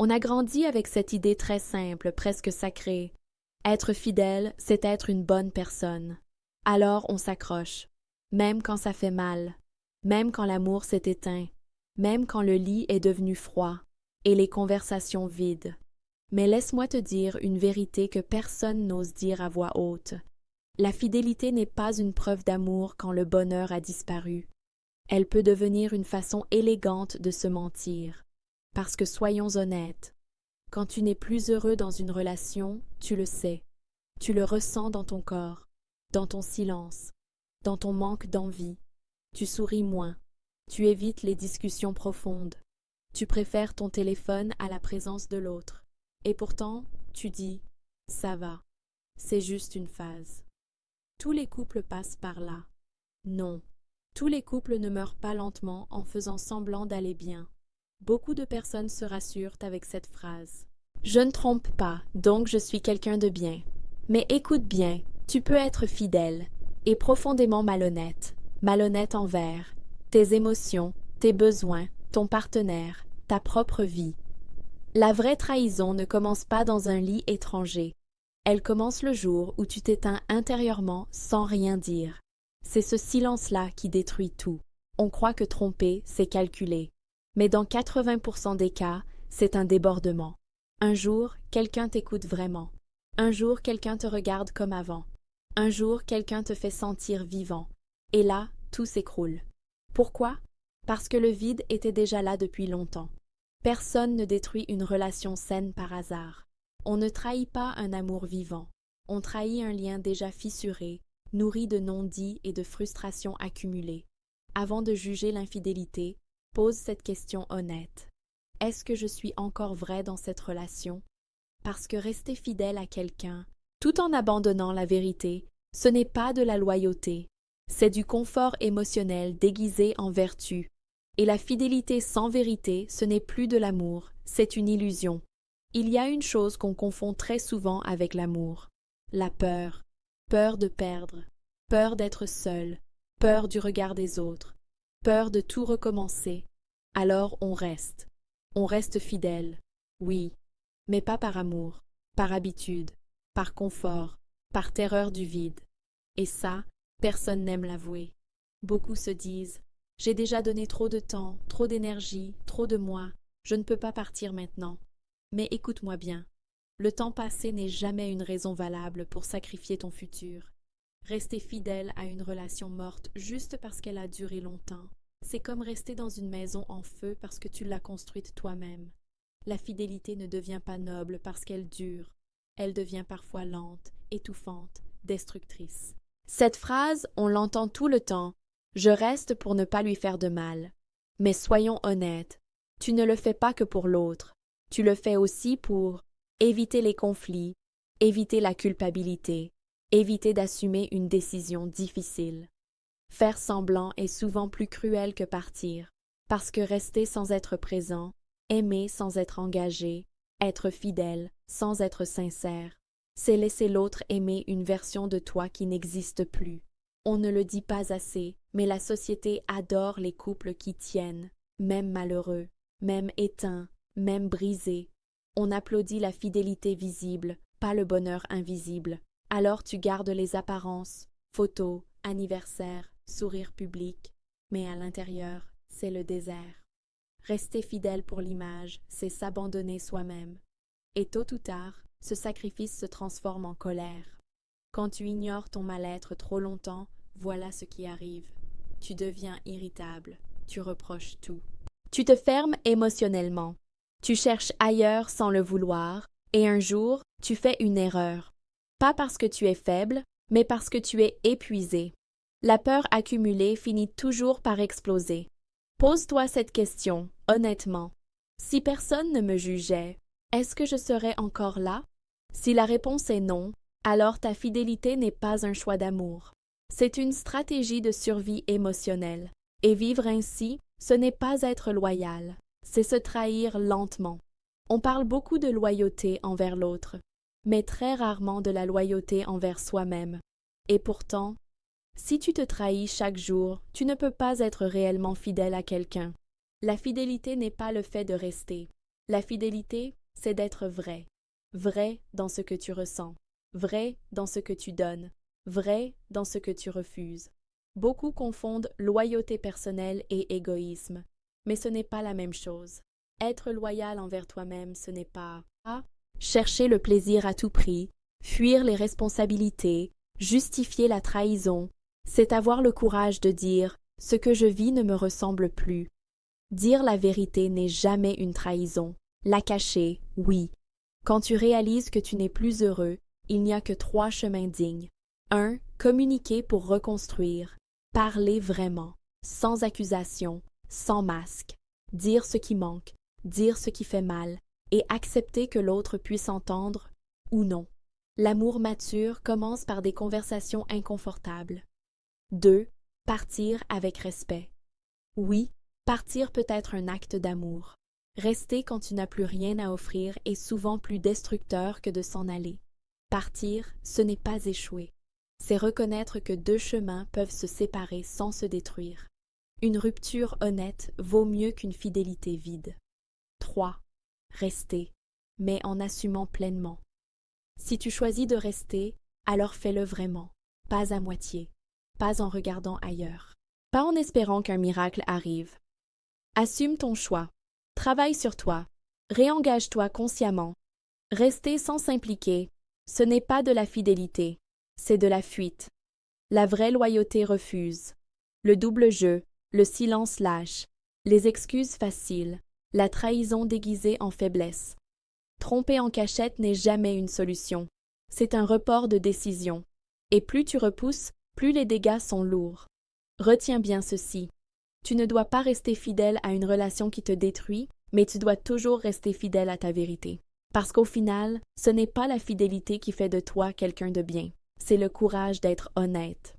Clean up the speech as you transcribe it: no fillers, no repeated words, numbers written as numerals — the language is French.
On a grandi avec cette idée très simple, presque sacrée. Être fidèle, c'est être une bonne personne. Alors on s'accroche, même quand ça fait mal, même quand l'amour s'est éteint, même quand le lit est devenu froid et les conversations vides. Mais laisse-moi te dire une vérité que personne n'ose dire à voix haute. La fidélité n'est pas une preuve d'amour quand le bonheur a disparu. Elle peut devenir une façon élégante de se mentir. Parce que soyons honnêtes, quand tu n'es plus heureux dans une relation, tu le sais. Tu le ressens dans ton corps, dans ton silence, dans ton manque d'envie. Tu souris moins. Tu évites les discussions profondes. Tu préfères ton téléphone à la présence de l'autre. Et pourtant, tu dis « ça va, c'est juste une phase ». Tous les couples passent par là. Non, tous les couples ne meurent pas lentement en faisant semblant d'aller bien. Beaucoup de personnes se rassurent avec cette phrase. Je ne trompe pas, donc je suis quelqu'un de bien. Mais écoute bien, tu peux être fidèle et profondément malhonnête. Malhonnête envers tes émotions, tes besoins, ton partenaire, ta propre vie. La vraie trahison ne commence pas dans un lit étranger. Elle commence le jour où tu t'éteins intérieurement sans rien dire. C'est ce silence-là qui détruit tout. On croit que tromper, c'est calculé. Mais dans 80% des cas, c'est un débordement. Un jour, quelqu'un t'écoute vraiment. Un jour, quelqu'un te regarde comme avant. Un jour, quelqu'un te fait sentir vivant. Et là, tout s'écroule. Pourquoi? Parce que le vide était déjà là depuis longtemps. Personne ne détruit une relation saine par hasard. On ne trahit pas un amour vivant. On trahit un lien déjà fissuré, nourri de non-dits et de frustrations accumulées. Avant de juger l'infidélité, pose cette question honnête. Est-ce que je suis encore vrai dans cette relation? Parce que rester fidèle à quelqu'un, tout en abandonnant la vérité, ce n'est pas de la loyauté. C'est du confort émotionnel déguisé en vertu. Et la fidélité sans vérité, ce n'est plus de l'amour, c'est une illusion. Il y a une chose qu'on confond très souvent avec l'amour. La peur. Peur de perdre. Peur d'être seul. Peur du regard des autres. Peur de tout recommencer. Alors on reste. On reste fidèle. Oui. Mais pas par amour. Par habitude. Par confort. Par terreur du vide. Et ça, personne n'aime l'avouer. Beaucoup se disent « J'ai déjà donné trop de temps, trop d'énergie, trop de moi. Je ne peux pas partir maintenant. » Mais écoute-moi bien. Le temps passé n'est jamais une raison valable pour sacrifier ton futur. Rester fidèle à une relation morte juste parce qu'elle a duré longtemps, c'est comme rester dans une maison en feu parce que tu l'as construite toi-même. La fidélité ne devient pas noble parce qu'elle dure. Elle devient parfois lente, étouffante, destructrice. Cette phrase, on l'entend tout le temps. Je reste pour ne pas lui faire de mal. Mais soyons honnêtes, tu ne le fais pas que pour l'autre. Tu le fais aussi pour éviter les conflits, éviter la culpabilité, éviter d'assumer une décision difficile. Faire semblant est souvent plus cruel que partir, parce que rester sans être présent, aimer sans être engagé, être fidèle sans être sincère, c'est laisser l'autre aimer une version de toi qui n'existe plus. On ne le dit pas assez, mais la société adore les couples qui tiennent, même malheureux, même éteints, même brisés. On applaudit la fidélité visible, pas le bonheur invisible. Alors tu gardes les apparences, photos, anniversaires, sourires publics, mais à l'intérieur, c'est le désert. Rester fidèle pour l'image, c'est s'abandonner soi-même. Et tôt ou tard, ce sacrifice se transforme en colère. Quand tu ignores ton mal-être trop longtemps, voilà ce qui arrive. Tu deviens irritable, tu reproches tout. Tu te fermes émotionnellement. Tu cherches ailleurs sans le vouloir, et un jour, tu fais une erreur. Pas parce que tu es faible, mais parce que tu es épuisé. La peur accumulée finit toujours par exploser. Pose-toi cette question, honnêtement. Si personne ne me jugeait, est-ce que je serais encore là? Si la réponse est non, alors ta fidélité n'est pas un choix d'amour. C'est une stratégie de survie émotionnelle. Et vivre ainsi, ce n'est pas être loyal, c'est se trahir lentement. On parle beaucoup de loyauté envers l'autre, mais très rarement de la loyauté envers soi-même. Et pourtant, si tu te trahis chaque jour, tu ne peux pas être réellement fidèle à quelqu'un. La fidélité n'est pas le fait de rester. La fidélité, c'est d'être vrai. Vrai dans ce que tu ressens. Vrai dans ce que tu donnes. Vrai dans ce que tu refuses. Beaucoup confondent loyauté personnelle et égoïsme, mais ce n'est pas la même chose. Être loyal envers toi-même, ce n'est pas chercher le plaisir à tout prix, fuir les responsabilités, justifier la trahison, c'est avoir le courage de dire « ce que je vis ne me ressemble plus ». Dire la vérité n'est jamais une trahison. La cacher, oui. Quand tu réalises que tu n'es plus heureux, il n'y a que 3 chemins dignes. 1. Communiquer pour reconstruire. Parler vraiment, sans accusation, sans masque. Dire ce qui manque, dire ce qui fait mal, et accepter que l'autre puisse entendre ou non. L'amour mature commence par des conversations inconfortables. 2. Partir avec respect. Oui, partir peut être un acte d'amour. Rester quand tu n'as plus rien à offrir est souvent plus destructeur que de s'en aller. Partir, ce n'est pas échouer. C'est reconnaître que 2 chemins peuvent se séparer sans se détruire. Une rupture honnête vaut mieux qu'une fidélité vide. 3. Rester, mais en assumant pleinement. Si tu choisis de rester, alors fais-le vraiment, pas à moitié, pas en regardant ailleurs, pas en espérant qu'un miracle arrive. Assume ton choix, travaille sur toi, réengage-toi consciemment. Rester sans s'impliquer, ce n'est pas de la fidélité, c'est de la fuite. La vraie loyauté refuse. Le double jeu, le silence lâche, les excuses faciles, la trahison déguisée en faiblesse. Tromper en cachette n'est jamais une solution. C'est un report de décision. Et plus tu repousses, plus les dégâts sont lourds. Retiens bien ceci. Tu ne dois pas rester fidèle à une relation qui te détruit, mais tu dois toujours rester fidèle à ta vérité. Parce qu'au final, ce n'est pas la fidélité qui fait de toi quelqu'un de bien. C'est le courage d'être honnête.